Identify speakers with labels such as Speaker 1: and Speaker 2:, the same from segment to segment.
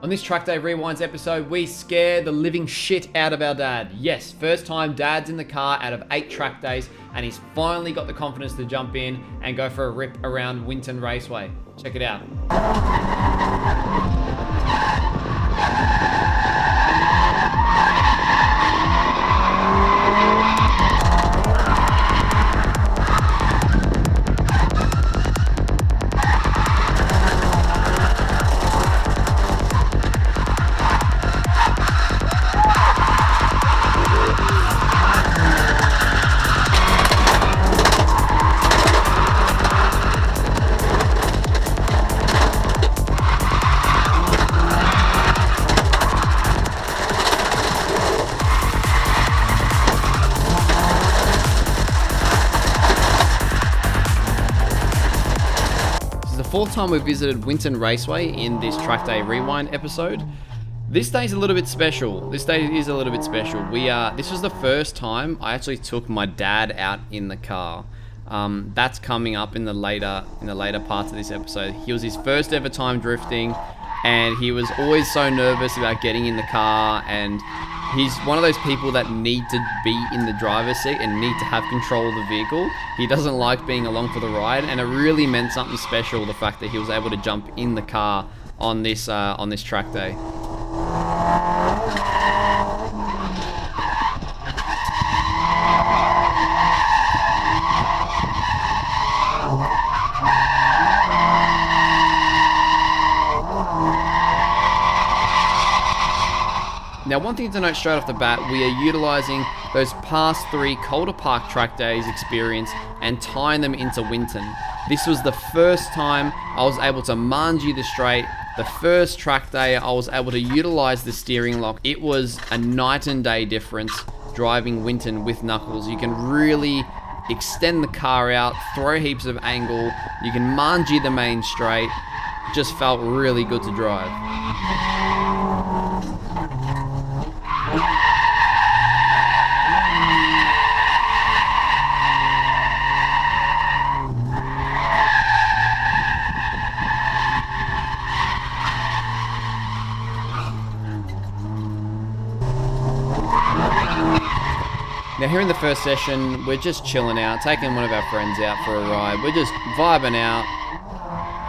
Speaker 1: On this Track Day Rewinds episode, we scare the living shit out of our dad. Yes, first time dad's in the car out of 8 track days, and he's finally got the confidence to jump in and go for a rip around Winton Raceway. Check it out. Fourth time we visited Winton Raceway in this Track Day Rewind episode. This day's a little bit special. This day is a little bit special. This was the first time I actually took my dad out in the car. That's coming up in the later parts of this episode. He was his first ever time drifting, and he was always so nervous about getting in the car, and he's one of those people that need to be in the driver's seat and need to have control of the vehicle. He doesn't like being along for the ride, and it really meant something special, the fact that he was able to jump in the car on this track day. Now, one thing to note straight off the bat, we are utilising those past 3 Calder Park track days experience and tying them into Winton. This was the first time I was able to manji the straight. The first track day I was able to utilise the steering lock. It was a night and day difference driving Winton with Knuckles. You can really extend the car out, throw heaps of angle, you can manji the main straight. Just felt really good to drive. Now here in the first session, we're just chilling out, taking one of our friends out for a ride. We're just vibing out,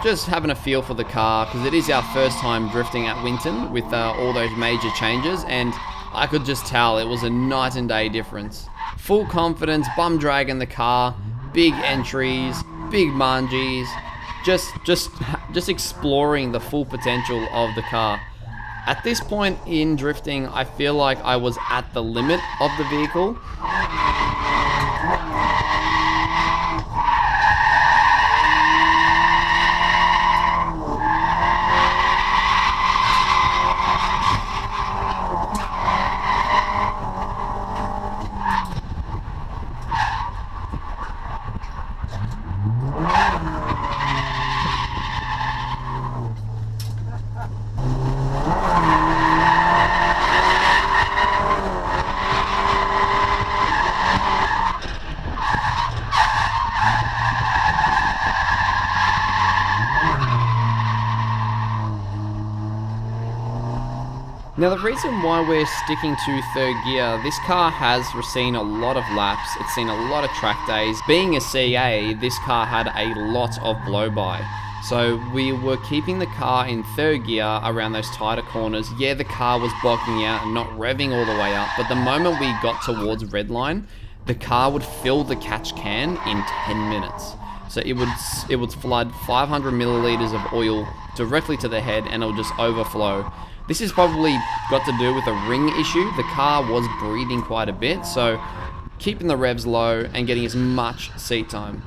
Speaker 1: just having a feel for the car, because it is our first time drifting at Winton with all those major changes, and I could just tell it was a night and day difference. Full confidence, bum dragging the car, big entries, big manjis, just exploring the full potential of the car. At this point in drifting, I feel like I was at the limit of the vehicle. Now, the reason why we're sticking to third gear, this car has seen a lot of laps, it's seen a lot of track days. Being a CA, this car had a lot of blow-by. So we were keeping the car in third gear around those tighter corners. Yeah, the car was blocking out and not revving all the way up, but the moment we got towards redline, the car would fill the catch can in 10 minutes. So it would flood 500 milliliters of oil directly to the head, and it would just overflow. This has probably got to do with a ring issue. The car was breathing quite a bit, so keeping the revs low and getting as much seat time.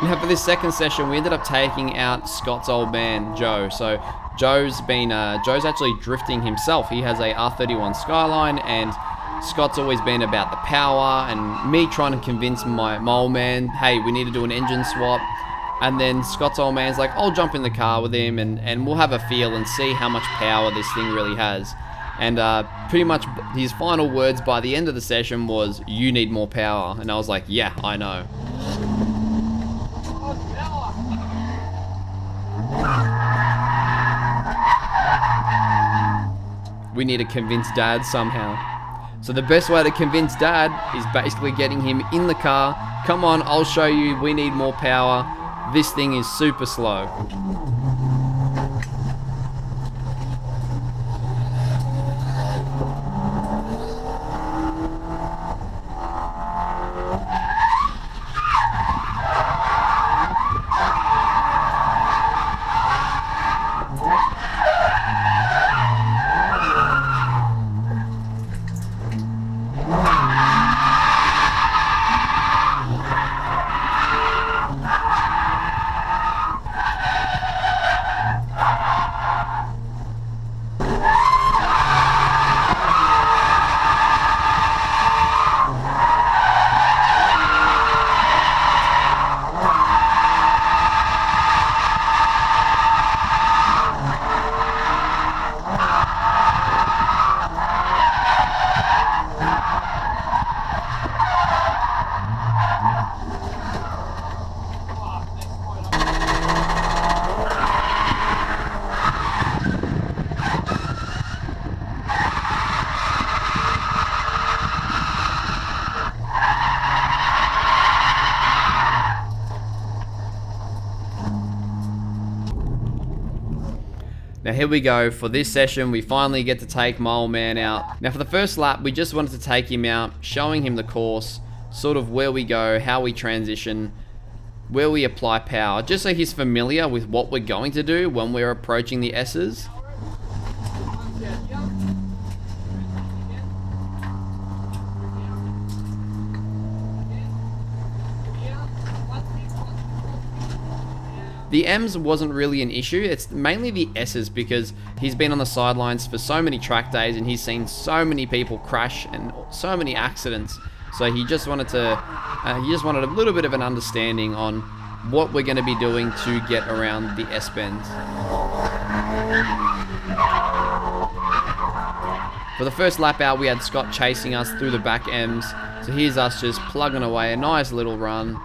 Speaker 1: Now for this second session, we ended up taking out Scott's old man, Joe. So Joe's actually drifting himself. He has a R31 Skyline, and Scott's always been about the power, and me trying to convince my old man, hey, we need to do an engine swap. And then Scott's old man's like, I'll jump in the car with him and we'll have a feel and see how much power this thing really has. And pretty much his final words by the end of the session was, "You need more power." And I was like, yeah, I know. We need to convince Dad somehow. So the best way to convince Dad is basically getting him in the car. Come on, I'll show you, we need more power. This thing is super slow. Now here we go, for this session we finally get to take my old man out. Now for the first lap we just wanted to take him out, showing him the course, sort of where we go, how we transition, where we apply power, just so he's familiar with what we're going to do when we're approaching the S's. The M's wasn't really an issue, it's mainly the S's because he's been on the sidelines for so many track days and he's seen so many people crash and so many accidents. So he just wanted a little bit of an understanding on what we're going to be doing to get around the S-bends. For the first lap out we had Scott chasing us through the back M's, so here's us just plugging away, a nice little run.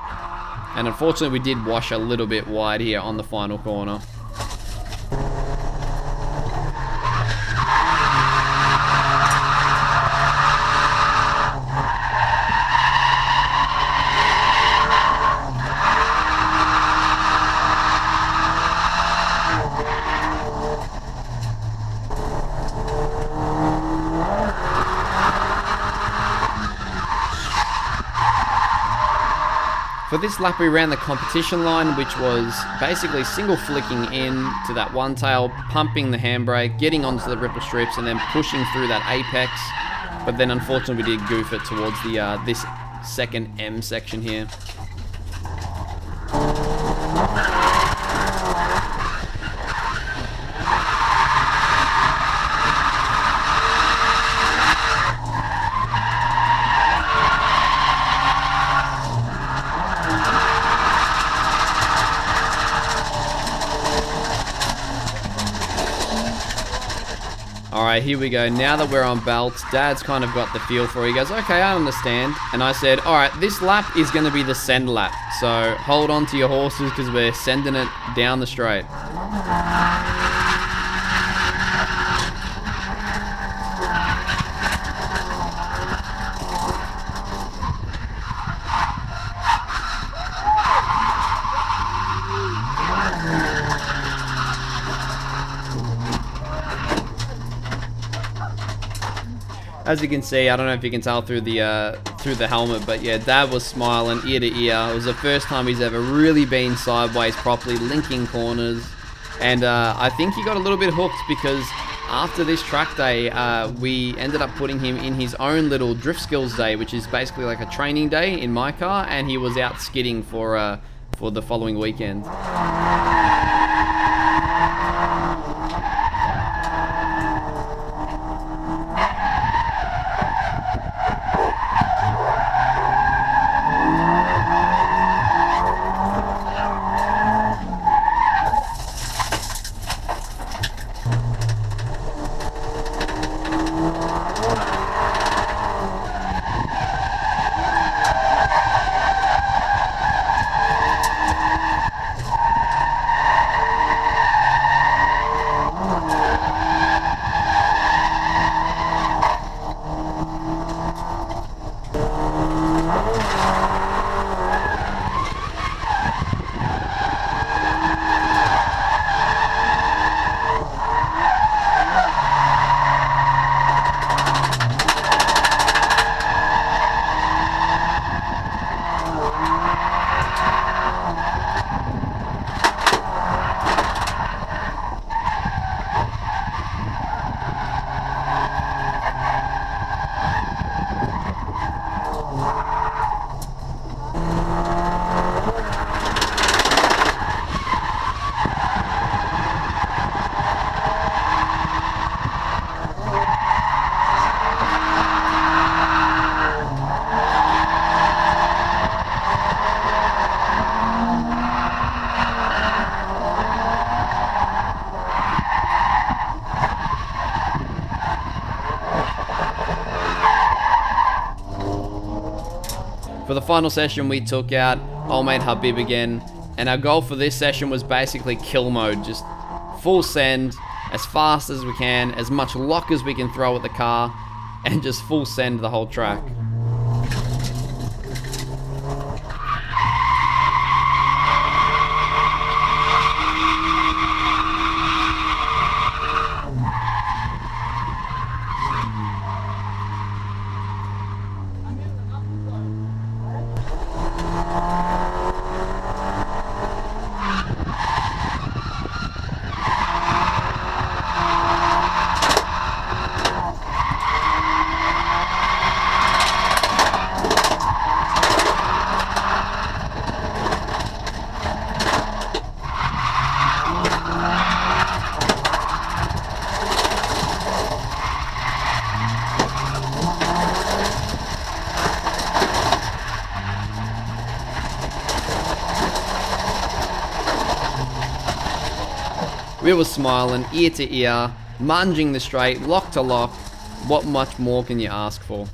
Speaker 1: And unfortunately we did wash a little bit wide here on the final corner. For this lap we ran the competition line, which was basically single flicking in to that one tail, pumping the handbrake, getting onto the ripple strips and then pushing through that apex. But then unfortunately we did goof it towards the this second M section here. Alright, here we go. Now that we're on belts, Dad's kind of got the feel for it. He goes, okay, I understand. And I said, alright, this lap is going to be the send lap. So hold on to your horses because we're sending it down the straight. As you can see, I don't know if you can tell through the helmet, but yeah, Dad was smiling ear to ear. It was the first time he's ever really been sideways properly, linking corners. And I think he got a little bit hooked because after this track day, we ended up putting him in his own little drift skills day, which is basically like a training day in my car, and he was out skidding for the following weekend. For the final session, we took out old mate Habib again, and our goal for this session was basically kill mode, just full send, as fast as we can, as much lock as we can throw at the car, and just full send the whole track. We were smiling ear to ear, munging the straight, lock to lock. What much more can you ask for?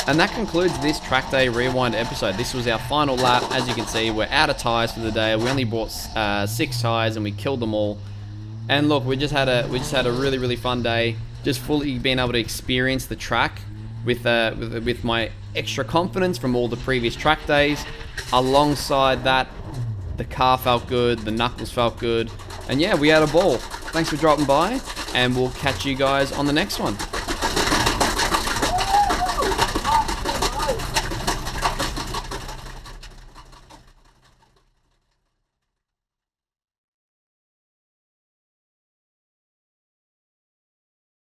Speaker 1: And that concludes this Track Day Rewind episode. This was our final lap. As you can see, we're out of tyres for the day. We only bought 6 tyres and we killed them all. And look, we just had a really fun day. Just fully being able to experience the track with my extra confidence from all the previous track days. Alongside that, the car felt good, the knuckles felt good, and yeah, we had a ball. Thanks for dropping by, and we'll catch you guys on the next one.